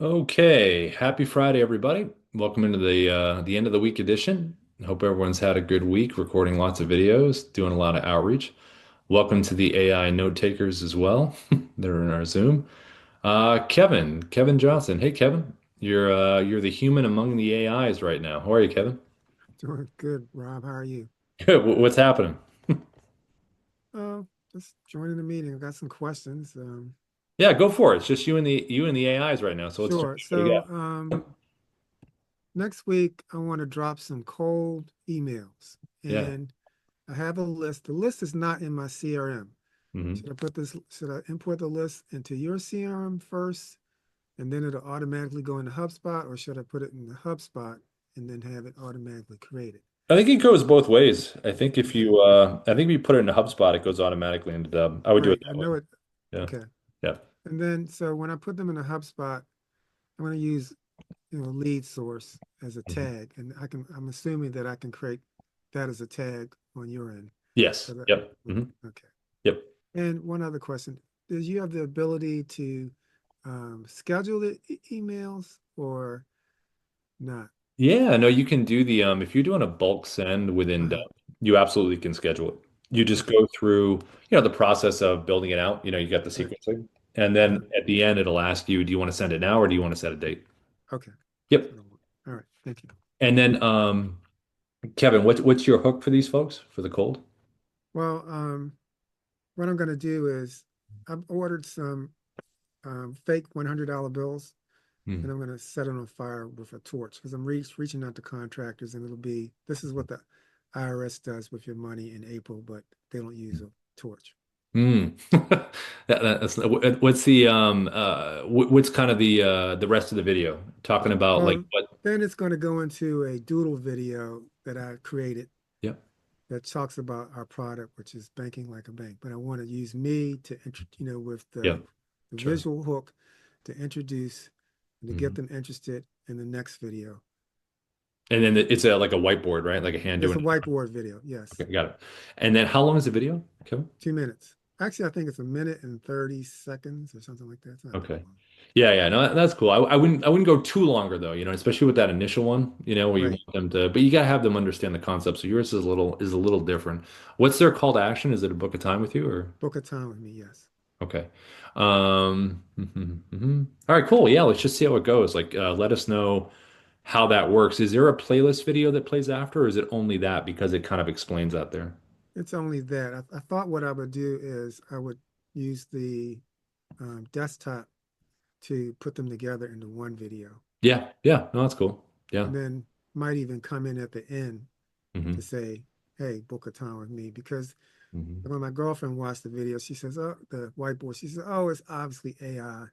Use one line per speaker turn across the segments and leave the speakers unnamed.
Okay, happy Friday, everybody. Welcome into the end of the week edition. Hope everyone's had a good week, recording lots of videos, doing a lot of outreach. Welcome to the AI note takers as well. They're in our Zoom. Kevin Johnson. Hey, Kevin. You're the human among the AIs right now. How are you, Kevin?
Doing good, Rob. How are you?
Good. What's happening?
Uh, just joining the meeting. I've got some questions.
Yeah, go for it. It's just you and the AIs right now. So let's
Sure.
what do you
So,
got?
next week I want to drop some cold emails,
Yeah.
and I have a list. The list is not in my CRM.
Hmm.
Should I import the list into your CRM first, and then it'll automatically go into HubSpot, or should I put it in the HubSpot and then have it automatically created?
I think it goes both ways. I think
Okay.
I think if you put it in a HubSpot, it goes automatically into Dubb. I would do it
Right. I
that way.
know it.
Yeah.
Okay.
Yeah.
And then, so when I put them in a HubSpot, I'm going to use lead source as a
Mhm.
tag, and I'm assuming that I can create that as a tag on your end. So
Yes.
that,
Yep. Hmm.
okay.
Yep.
And one other question: do you have the ability to schedule the emails or not?
Yeah, no, you can do the if you're doing a bulk send within
Uh-huh.
Dubb, you absolutely can schedule it. You just
Okay.
go through, the process of building it out. You got the
Right.
sequencing. And
Uh-huh.
then at the end it'll ask you, do you want to send it now or do you want to set a date?
Okay. That's
Yep.
what I want. All right. Thank you.
And then Kevin, what's your hook for these folks for the cold?
Well, what I'm going to do is I've ordered some fake $100 bills, and
Hmm.
I'm going to set it on fire with a torch because I'm reaching out to contractors, and this is what the IRS does with your money in April, but they don't use a torch.
Mm. What's the what's kind of the rest of the video talking about like
Well,
what?
then it's going to go into a doodle video that I created
Yeah,
that talks about our product, which is banking like a bank. But I want to use me to, with
yeah,
the
sure.
visual hook to introduce and to get
Hmm.
them interested in the next video.
And then it's a like a whiteboard, right? Like a hand
It's a
doing.
whiteboard video. Yes,
Okay, got it. And then how long is the video, Kevin?
2 minutes. Actually, I think it's a minute and 30 seconds or something like that. It's not that
Okay.
long.
Yeah, yeah, no, that's cool. I wouldn't go too longer though, especially with that initial one, where you
Right.
want them to, but you gotta have them understand the concept. So yours is a little different. What's their call to action? Is it a book of time with you or?
Book a time with me. Yes.
Okay. All right, cool. Yeah, let's just see how it goes. Like, let us know how that works. Is there a playlist video that plays after, or is it only that because it kind of explains that there?
It's only that. I thought what I would do is I would use the desktop to put them together into one video,
Yeah, yeah, no, that's cool. Yeah.
and then might even come in at the end to
Hmm.
say, "Hey, book a time with me." Because
Hmm.
when my girlfriend watched the video, she says, "Oh, the whiteboard." She says, "Oh, it's obviously AI."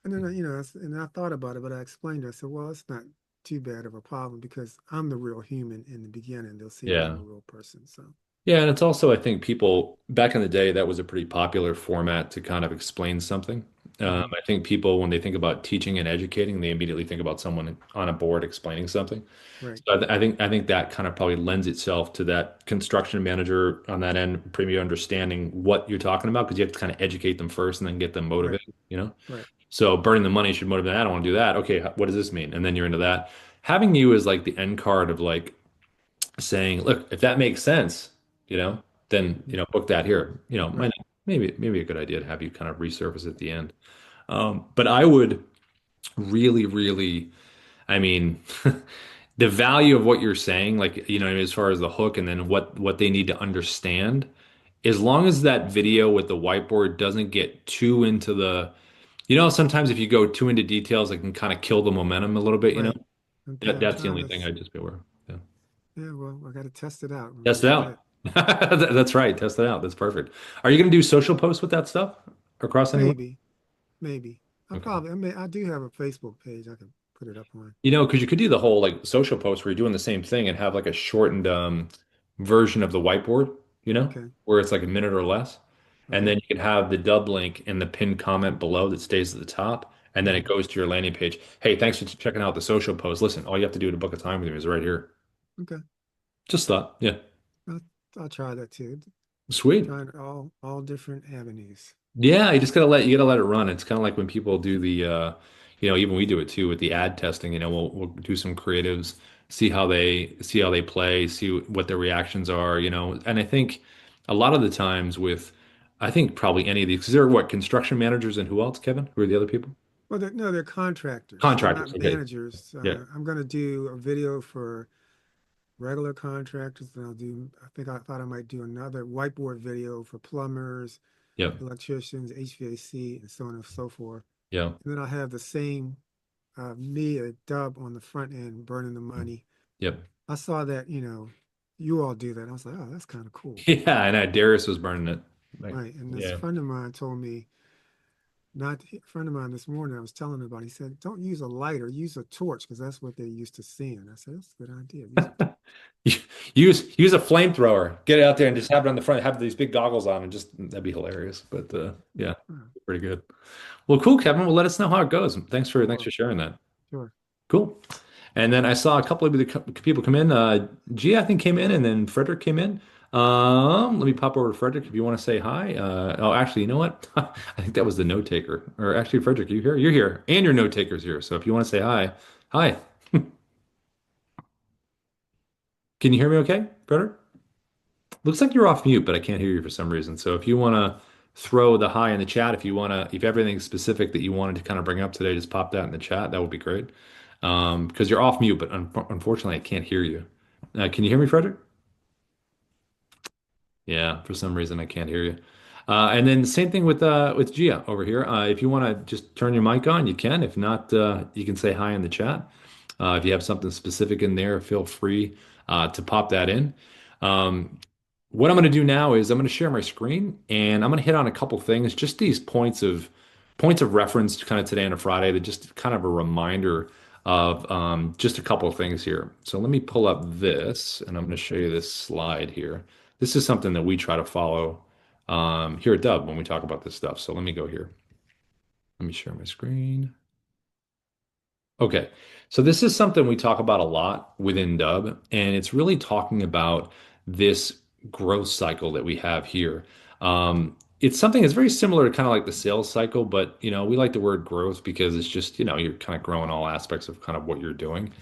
And then and I thought about it, but I explained to her. I said, "Well, it's not too bad of a problem because I'm the real human in the beginning. They'll see that I'm
Yeah.
a real person." So,
Yeah, and it's also, I think people back in the day, that was a pretty popular format to kind of explain something.
mhm.
I think people, when they think about teaching and educating, they immediately think about someone on a board explaining something.
Right,
So I think that kind of probably lends itself to that construction manager on that end, pretty understanding what you're talking about because you have to kind of educate them first and then get them
right,
motivated.
right,
So burning the money should motivate. I don't want to do that. Okay, what does this mean? And then you're into that. Having you as like the end card of like saying, look, if that makes sense, then
mhm,
book that here.
right,
Maybe a good idea to have you kind of resurface at the end. But I would really, really, I mean, the value of what you're saying, like, as far as the hook and then what they need to understand, as long as that video with the whiteboard doesn't get too into sometimes if you go too into details, it can kind of kill the momentum a little bit.
right. Okay,
That
I'm
that's the
trying
only
to.
thing I'd just be aware of. Yeah.
Yeah, well, I got to test it out. I'm
Test
gonna
it
try it.
out. That's right. Test it out. That's perfect. Are you going to do social posts with that stuff across anyone?
Maybe, maybe.
Okay.
I do have a Facebook page I can put it up on.
Because you could do the whole like social post where you're doing the same thing and have like a shortened version of the whiteboard,
Okay,
where it's like a minute or less. And
okay.
then you can have the Dubb link in the pinned comment below that stays at the top. And then it
Hmm.
goes to your landing page. Hey, thanks for checking out the social post. Listen, all you have to do to book a time with me is right here.
Okay,
Just thought. Yeah.
I'll, I'll try that too.
Sweet.
Trying all different avenues.
Yeah, you gotta let it run. It's kind of like when people do the even we do it too with the ad testing. We'll do some creatives, see how they play, see what their reactions are. And I think a lot of the times with, I think probably any of these, because there are what, construction managers and who else, Kevin? Who are the other people?
Well, no, they're contractors. They're
Contractors.
not
Okay.
managers.
Yeah.
I'm going to do a video for regular contractors, and I think I thought I might do another whiteboard video for plumbers,
Yep.
electricians, HVAC, and so on and so forth.
Yeah.
And then I'll have the same me at Dubb on the front end burning the money.
Yep.
I saw that, you all do that. I was like, oh, that's kind of cool.
Yeah. And Darius was burning it. Like,
Right. And this
yeah.
friend of mine told me, not a friend of mine this morning, I was telling him about, he said, don't use a lighter, use a torch, because that's what they're used to seeing. I said, that's a good idea. Use a
Use a flamethrower. Get it out there and just have it on the front. Have these big goggles on, and just that'd be hilarious. But yeah,
torch.
pretty good. Well, cool, Kevin. Well, let us know how it goes. Thanks for
Sure,
sharing that.
sure.
Cool. And then I saw a couple of the people come in. Gia, I think, came in, and then Frederick came in. Let me pop over to Frederick if you want to say hi. Oh, actually, you know what? I think that was the note taker. Or actually, Frederick, you here? You're here, and your note taker's here. So if you want to say hi, hi. Can you hear me okay, Frederick? Looks like you're off mute, but I can't hear you for some reason. So if you want to throw the hi in the chat, if everything's specific that you wanted to kind of bring up today, just pop that in the chat. That would be great. Because you're off mute, but unfortunately, I can't hear you. Can you hear me, Frederick? Yeah, for some reason I can't hear you. And then same thing with Gia over here. If you want to just turn your mic on, you can. If not, you can say hi in the chat. If you have something specific in there, feel free to pop that in. Um, what I'm going to do now is I'm going to share my screen and I'm going to hit on a couple things, just these points of reference kind of today on a Friday that just kind of a reminder of just a couple of things here. So let me pull up this and I'm going to show you this slide here. This is something that we try to follow here at Dubb when we talk about this stuff. So let me go here. Let me share my screen. Okay, so this is something we talk about a lot within Dubb, and it's really talking about this growth cycle that we have here. It's something that's very similar to kind of like the sales cycle, but we like the word growth because it's just, you're kind of growing all aspects of kind of what you're doing.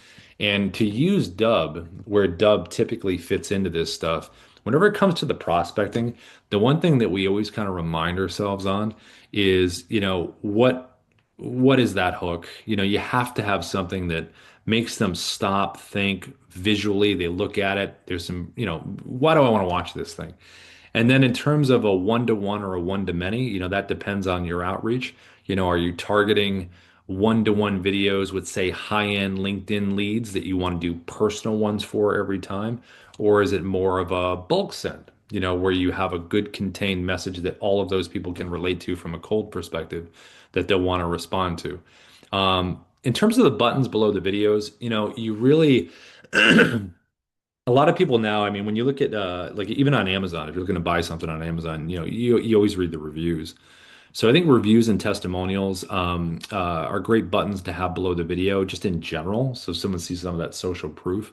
And to use Dubb, where Dubb typically fits into this stuff, whenever it comes to the prospecting, the one thing that we always kind of remind ourselves on is, what is that hook? You have to have something that makes them stop, think visually. They look at it. There's some, why do I want to watch this thing? And then in terms of a one-to-one or a one-to-many, that depends on your outreach. Are you targeting one-to-one videos with, say, high-end LinkedIn leads that you want to do personal ones for every time? Or is it more of a bulk send, where you have a good contained message that all of those people can relate to from a cold perspective that they'll want to respond to? In terms of the buttons below the videos, you really a lot of people now, I mean, when you look at like even on Amazon, if you're looking to buy something on Amazon, you always read the reviews. So I think reviews and testimonials are great buttons to have below the video, just in general. So someone sees some of that social proof.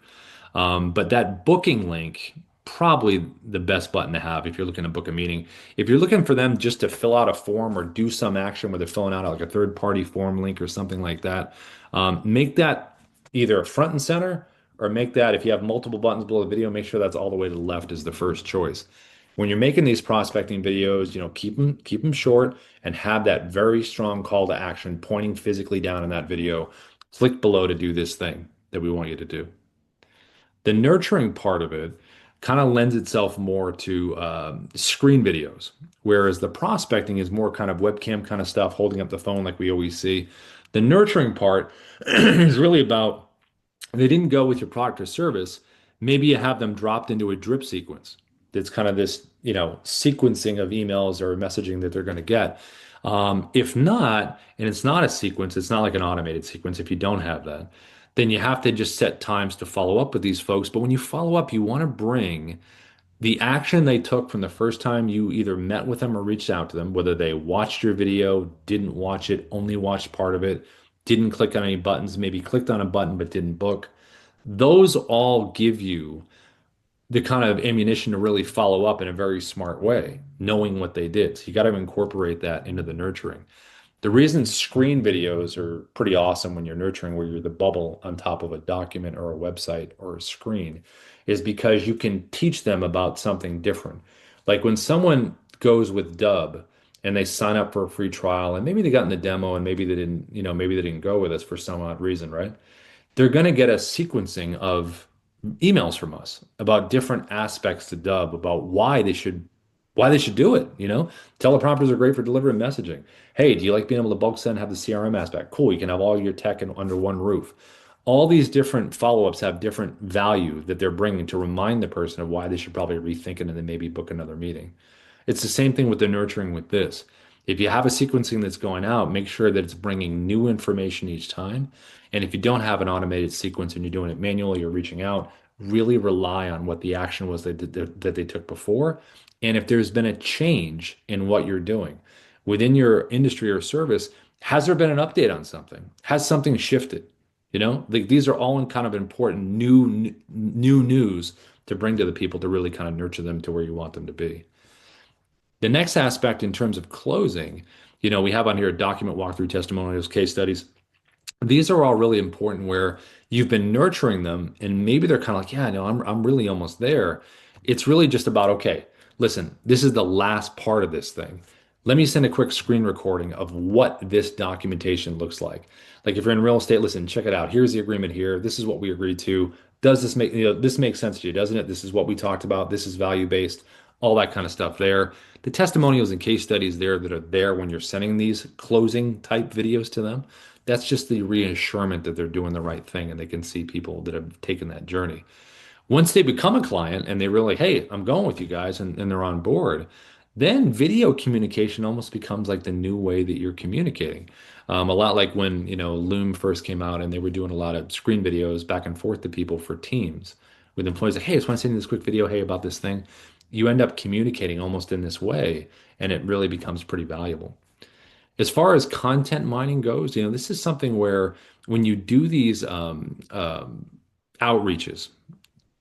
But that booking link, probably the best button to have if you're looking to book a meeting. If you're looking for them just to fill out a form or do some action where they're filling out like a third-party form link or something like that, make that either front and center or make that, if you have multiple buttons below the video, make sure that's all the way to the left is the first choice. When you're making these prospecting videos, keep them short and have that very strong call to action pointing physically down in that video. Click below to do this thing that we want you to do. The nurturing part of it kind of lends itself more to screen videos, whereas the prospecting is more kind of webcam kind of stuff, holding up the phone like we always see. The nurturing part is really about they didn't go with your product or service. Maybe you have them dropped into a drip sequence. That's kind of this, sequencing of emails or messaging that they're going to get. If not, and it's not a sequence, it's not like an automated sequence. If you don't have that, then you have to just set times to follow up with these folks. But when you follow up, you want to bring the action they took from the first time you either met with them or reached out to them, whether they watched your video, didn't watch it, only watched part of it, didn't click on any buttons, maybe clicked on a button but didn't book. Those all give you the kind of ammunition to really follow up in a very smart way, knowing what they did. So you got to incorporate that into the nurturing. The reason screen videos are pretty awesome when you're nurturing, where you're the bubble on top of a document or a website or a screen, is because you can teach them about something different. Like when someone goes with Dubb and they sign up for a free trial, and maybe they got in the demo and maybe they didn't, maybe they didn't go with us for some odd reason, right? They're going to get a sequencing of emails from us about different aspects to Dubb, about why they should do it. Teleprompters are great for delivering messaging. Hey, do you like being able to bulk send, have the CRM aspect? Cool, you can have all your tech under one roof. All these different follow-ups have different value that they're bringing to remind the person of why they should probably rethink it and then maybe book another meeting. It's the same thing with the nurturing with this. If you have a sequencing that's going out, make sure that it's bringing new information each time. And if you don't have an automated sequence and you're doing it manually, you're reaching out, really rely on what the action was that they took before. And if there's been a change in what you're doing within your industry or service, has there been an update on something? Has something shifted? Like these are all in kind of important new news to bring to the people to really kind of nurture them to where you want them to be. The next aspect in terms of closing, we have on here document walkthrough testimonials, case studies. These are all really important where you've been nurturing them and maybe they're kind of like, yeah, no, I'm really almost there. It's really just about, okay, listen, this is the last part of this thing. Let me send a quick screen recording of what this documentation looks like. Like if you're in real estate, listen, check it out. Here's the agreement here. This is what we agreed to. Does this make, this makes sense to you, doesn't it? This is what we talked about. This is value based, all that kind of stuff there. The testimonials and case studies there that are there when you're sending these closing type videos to them, that's just the reassurance that they're doing the right thing and they can see people that have taken that journey. Once they become a client and they really, hey, I'm going with you guys, and they're on board, then video communication almost becomes like the new way that you're communicating. A lot like when, Loom first came out and they were doing a lot of screen videos back and forth to people for teams with employees like, hey, I just want to send you this quick video, hey, about this thing. You end up communicating almost in this way, and it really becomes pretty valuable. As far as content mining goes, this is something where when you do these outreaches,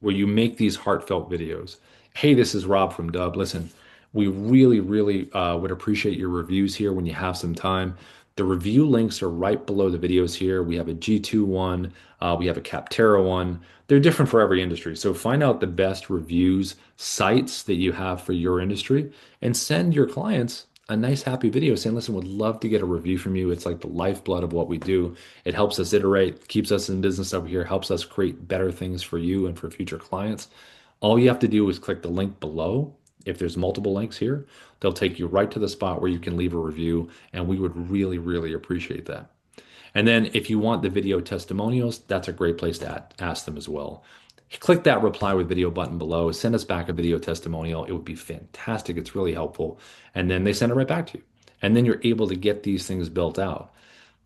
where you make these heartfelt videos. Hey, this is Rob from Dubb. Listen, we really, really would appreciate your reviews here when you have some time. The review links are right below the videos here. We have a G2 one, we have a Capterra one. They're different for every industry. So find out the best reviews sites that you have for your industry and send your clients a nice, happy video saying, listen, would love to get a review from you. It's like the lifeblood of what we do. It helps us iterate, keeps us in business over here, helps us create better things for you and for future clients. All you have to do is click the link below. If there's multiple links here, they'll take you right to the spot where you can leave a review, and we would really, really appreciate that. And then if you want the video testimonials, that's a great place to ask them as well. Click that reply with video button below. Send us back a video testimonial. It would be fantastic. It's really helpful. And then they send it right back to you. And then you're able to get these things built out.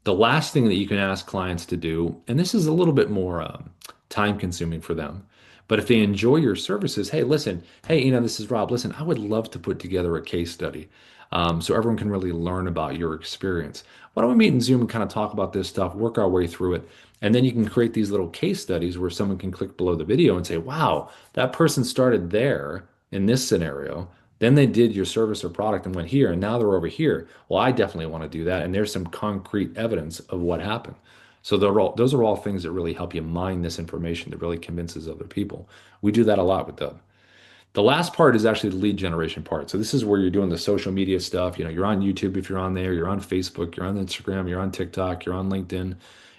The last thing that you can ask clients to do, and this is a little bit more time consuming for them, but if they enjoy your services, hey, listen, hey, this is Rob. Listen, I would love to put together a case study so everyone can really learn about your experience. Why don't we meet in Zoom and kind of talk about this stuff, work our way through it, and then you can create these little case studies where someone can click below the video and say, wow, that person started there in this scenario. Then they did your service or product and went here, and now they're over here. Well, I definitely want to do that. And there's some concrete evidence of what happened. So those are all things that really help you mine this information that really convinces other people. We do that a lot with Dubb. The last part is actually the lead generation part. So this is where you're doing the social media stuff. You're on YouTube if you're on there, you're on Facebook, you're on Instagram, you're on TikTok, you're on LinkedIn,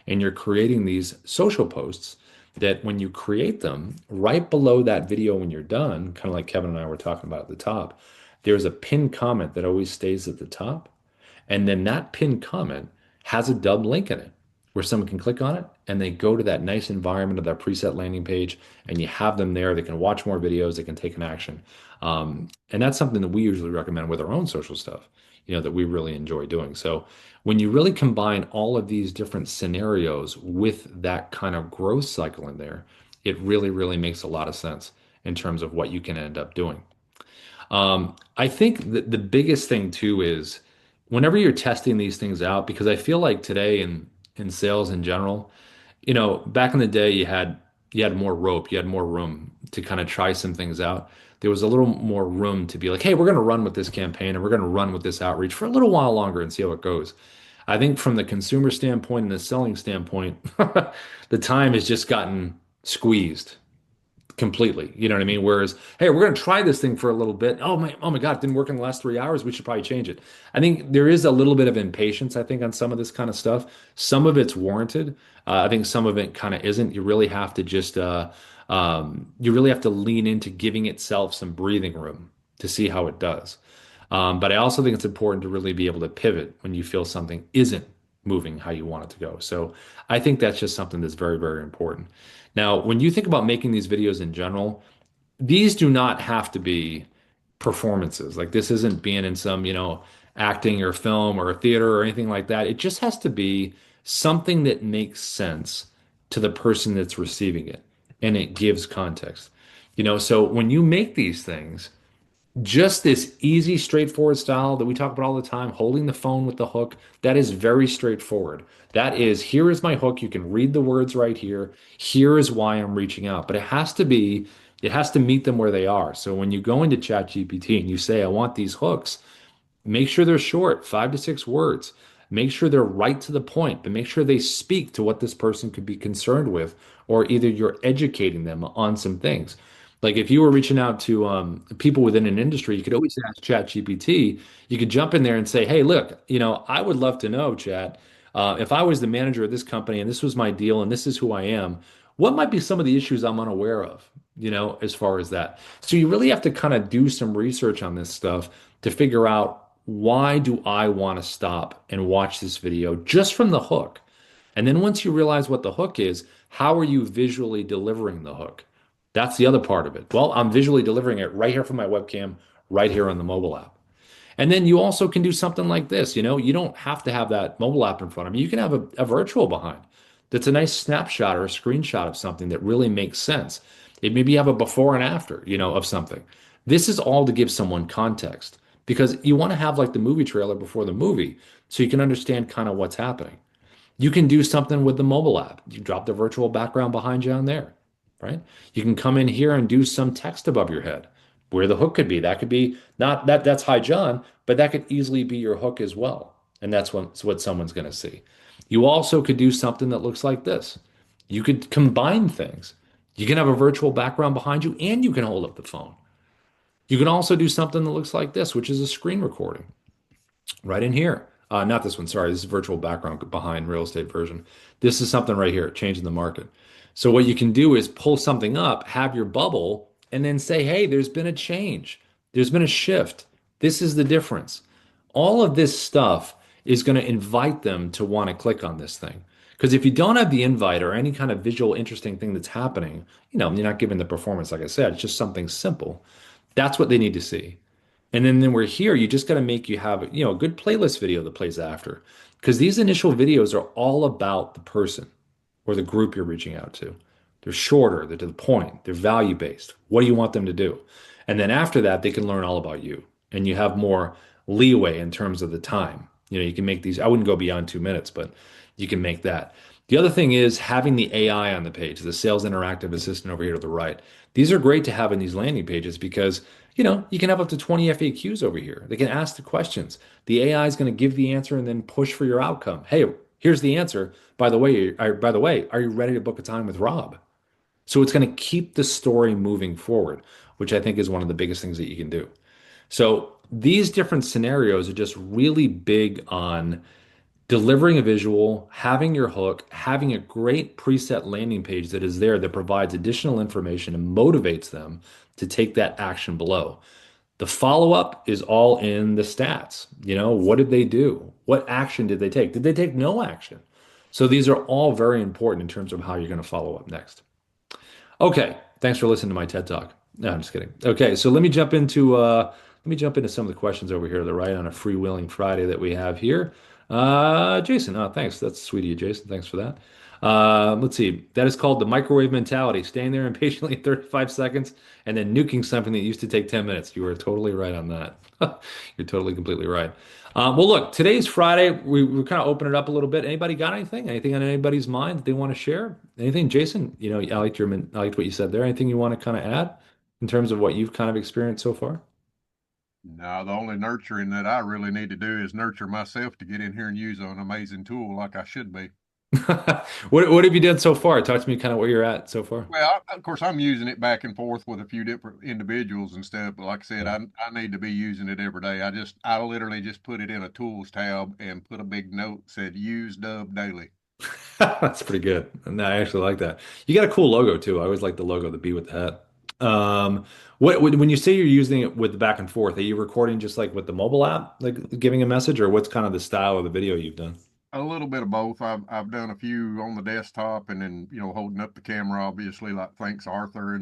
and you're creating these social posts that when you create them, right below that video when you're done, kind of like Kevin and I were talking about at the top, there's a pinned comment that always stays at the top. And then that pinned comment has a Dubb link in it where someone can click on it and they go to that nice environment of that preset landing page and you have them there. They can watch more videos, they can take an action. And that's something that we usually recommend with our own social stuff, that we really enjoy doing. So when you really combine all of these different scenarios with that kind of growth cycle in there, it really, really makes a lot of sense in terms of what you can end up doing. I think that the biggest thing too is whenever you're testing these things out, because I feel like today in sales in general, back in the day you had more rope, you had more room to kind of try some things out. There was a little more room to be like, hey, we're going to run with this campaign and we're going to run with this outreach for a little while longer and see how it goes. I think from the consumer standpoint and the selling standpoint, the time has just gotten squeezed completely. You know what I mean? Whereas, hey, we're going to try this thing for a little bit. Oh my God, it didn't work in the last 3 hours. We should probably change it. I think there is a little bit of impatience, I think, on some of this kind of stuff. Some of it's warranted. I think some of it kind of isn't. You really have to just, you really have to lean into giving itself some breathing room to see how it does. But I also think it's important to really be able to pivot when you feel something isn't moving how you want it to go. So I think that's just something that's very, very important. Now, when you think about making these videos in general, these do not have to be performances. Like this isn't being in some, acting or film or theater or anything like that. It just has to be something that makes sense to the person that's receiving it and it gives context. So when you make these things, just this easy, straightforward style that we talk about all the time, holding the phone with the hook, that is very straightforward. That is, here is my hook. You can read the words right here. Here is why I'm reaching out. But it has to meet them where they are. So when you go into ChatGPT and you say, I want these hooks, make sure they're short, 5 to 6 words. Make sure they're right to the point, but make sure they speak to what this person could be concerned with, or either you're educating them on some things. Like if you were reaching out to people within an industry, you could always ask ChatGPT. You could jump in there and say, "Hey, look, I would love to know, Chat, if I was the manager of this company and this was my deal and this is who I am, what might be some of the issues I'm unaware of, as far as that." So you really have to kind of do some research on this stuff to figure out why do I want to stop and watch this video just from the hook? And then once you realize what the hook is, how are you visually delivering the hook? That's the other part of it. Well, I'm visually delivering it right here from my webcam, right here on the mobile app. And then you also can do something like this. You don't have to have that mobile app in front of you. You can have a virtual behind that's a nice snapshot or a screenshot of something that really makes sense. It maybe have a before and after, of something. This is all to give someone context because you want to have like the movie trailer before the movie so you can understand kind of what's happening. You can do something with the mobile app. You drop the virtual background behind you on there, right? You can come in here and do some text above your head where the hook could be. That could be not that that's Hi John, but that could easily be your hook as well. And that's what someone's going to see. You also could do something that looks like this. You could combine things. You can have a virtual background behind you and you can hold up the phone. You can also do something that looks like this, which is a screen recording right in here. Not this one, sorry. This is virtual background behind real estate version. This is something right here, changing the market. So what you can do is pull something up, have your bubble, and then say, hey, there's been a change. There's been a shift. This is the difference. All of this stuff is going to invite them to want to click on this thing. Because if you don't have the invite or any kind of visual interesting thing that's happening, you're not giving the performance, like I said, it's just something simple. That's what they need to see. And then we're here, you just got to make you have, a good playlist video that plays after. Because these initial videos are all about the person or the group you're reaching out to. They're shorter, they're to the point, they're value based. What do you want them to do? And then after that, they can learn all about you. And you have more leeway in terms of the time. You can make these, I wouldn't go beyond 2 minutes, but you can make that. The other thing is having the AI on the page, the sales interactive assistant over here to the right. These are great to have in these landing pages because you can have up to 20 FAQs over here. They can ask the questions. The AI is going to give the answer and then push for your outcome. Hey, here's the answer. By the way, are you ready to book a time with Rob? So it's going to keep the story moving forward, which I think is one of the biggest things that you can do. So these different scenarios are just really big on delivering a visual, having your hook, having a great preset landing page that is there that provides additional information and motivates them to take that action below. The follow up is all in the stats. What did they do? What action did they take? Did they take no action? So these are all very important in terms of how you're going to follow up next. Okay, thanks for listening to my TED Talk. No, I'm just kidding. Okay, so let me jump into some of the questions over here to the right on a freewheeling Friday that we have here. Jason, thanks. That's sweet of you, Jason. Thanks for that. Let's see. That is called the microwave mentality, staying there impatiently 35 seconds and then nuking something that used to take 10 minutes. You are totally right on that. You're totally, completely right. Well, look, today's Friday. We kind of open it up a little bit. Anybody got anything? Anything on anybody's mind that they want to share? Anything, Jason? I liked what you said there. Anything you want to kind of add in terms of what you've kind of experienced so far?
No, the only nurturing that I really need to do is nurture myself to get in here and use an amazing tool like I should be.
What have you done so far? Talk to me kind of where you're at so far.
Well, of course, I'm using it back and forth with a few different individuals and stuff. But like I said,
Yeah.
I need to be using it every day. I literally just put it in a tools tab and put a big note said use Dubb daily.
That's pretty good. And I actually like that. You got a cool logo too. I always like the logo, the bee with the hat. When you say you're using it with the back and forth, are you recording just like with the mobile app, like giving a message, or what's kind of the style of the video you've done?
A little bit of both. I've done a few on the desktop and then holding up the camera, obviously, like thanks Arthur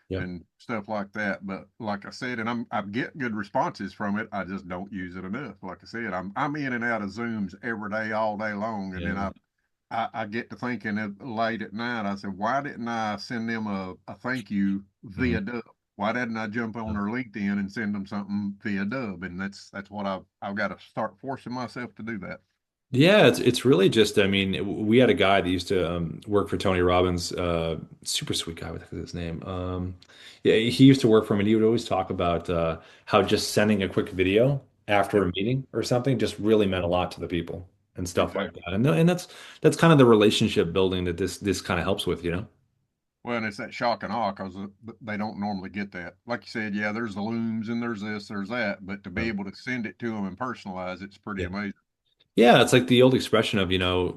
Yeah.
and stuff like that. But like I said, and I get good responses from it. I just don't use it enough. Like I said, I'm in and out of Zooms every day, all day long, and then
Yeah.
I get to thinking late at night. I said, why didn't I send them a thank you
Mhm.
via Dubb? Why didn't I jump on their LinkedIn and send them something via Dubb? And that's what I've got to start forcing myself to do that.
Yeah, it's really just, I mean, we had a guy that used to work for Tony Robbins, super sweet guy, what the heck is his name? Yeah, he used to work for him, and he would always talk about how just sending a quick video after
Yep,
a meeting or something just really meant a lot to the people and stuff like
exactly.
that. And that's kind of the relationship building that this kind of helps with, you know?
Well, and it's that shock and awe because they don't normally get that. Like you said, yeah, there's the looms and there's this, there's that, but to be able to send it to them and personalize it's pretty
Yeah.
amazing.
Yeah, it's like the old expression of,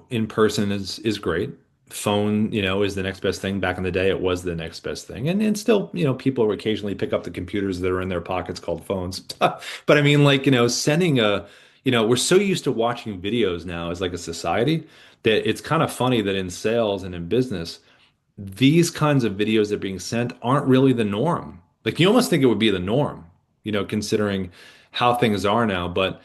in person is great. Phone, is the next best thing. Back in the day, it was the next best thing. And still, people occasionally pick up the computers that are in their pockets called phones. But I mean, like, sending we're so used to watching videos now as like a society that it's kind of funny that in sales and in business, these kinds of videos that are being sent aren't really the norm. Like you almost think it would be the norm, considering how things are now. But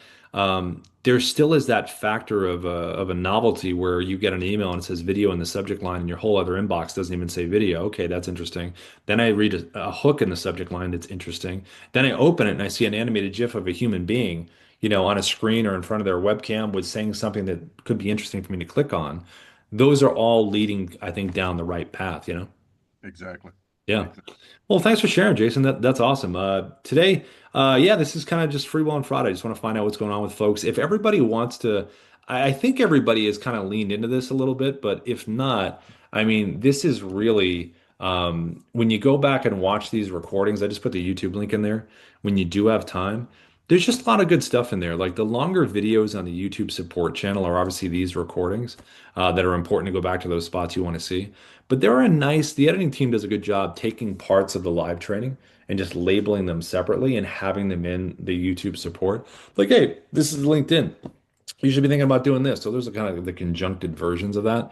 there still is that factor of a novelty where you get an email and it says video in the subject line, and your whole other inbox doesn't even say video. Okay, that's interesting. Then I read a hook in the subject line that's interesting. Then I open it and I see an animated GIF of a human being, on a screen or in front of their webcam with saying something that could be interesting for me to click on. Those are all leading, I think, down the right path, you know?
Exactly.
Yeah.
Exactly.
Well, thanks for sharing, Jason. That's awesome. Today, yeah, this is kind of just free will and fraud. I just want to find out what's going on with folks. If everybody wants to, I think everybody has kind of leaned into this a little bit, but if not, I mean, this is really when you go back and watch these recordings, I just put the YouTube link in there. When you do have time, there's just a lot of good stuff in there. Like the longer videos on the YouTube support channel are obviously these recordings that are important to go back to those spots you want to see. But the editing team does a good job taking parts of the live training and just labeling them separately and having them in the YouTube support. Like, hey, this is LinkedIn. You should be thinking about doing this. So there's a kind of the conjuncted versions of that.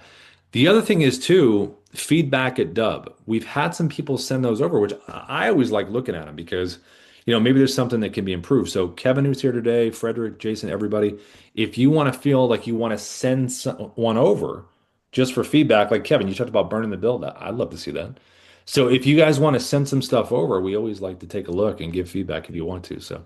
The other thing is too, feedback at Dubb. We've had some people send those over, which I always like looking at them because, maybe there's something that can be improved. So Kevin, who's here today, Frederick, Jason, everybody, if you want to feel like you want to send one over just for feedback, like Kevin, you talked about burning the build. I'd love to see that. So if you guys want to send some stuff over, we always like to take a look and give feedback if you want to. So,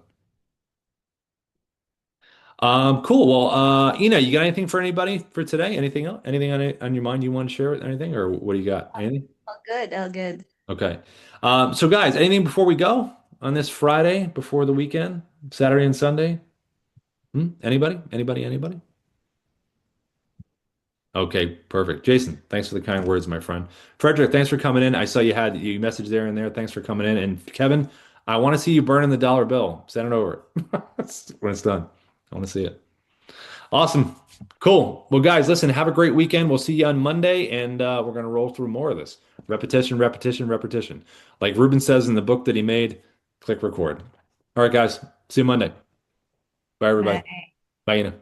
cool. Well, you got anything for anybody for today? Anything else? Anything on your mind you want to share with anything, or what do you got? Anything?
All good, all good.
Okay. So guys, anything before we go on this Friday before the weekend, Saturday and Sunday? Anybody? Anybody? Anybody? Okay, perfect. Jason, thanks for the kind words, my friend. Frederick, thanks for coming in. I saw you message there and there. Thanks for coming in. And Kevin, I want to see you burning the dollar bill. Send it over when it's done. I want to see it. Awesome. Cool. Well, guys, listen, have a great weekend. We'll see you on Monday, and we're going to roll through more of this. Repetition, repetition, repetition. Like Ruben says in the book that he made, click record. All right, guys. See you Monday. Bye, everybody.
Bye.
Bye, Ina.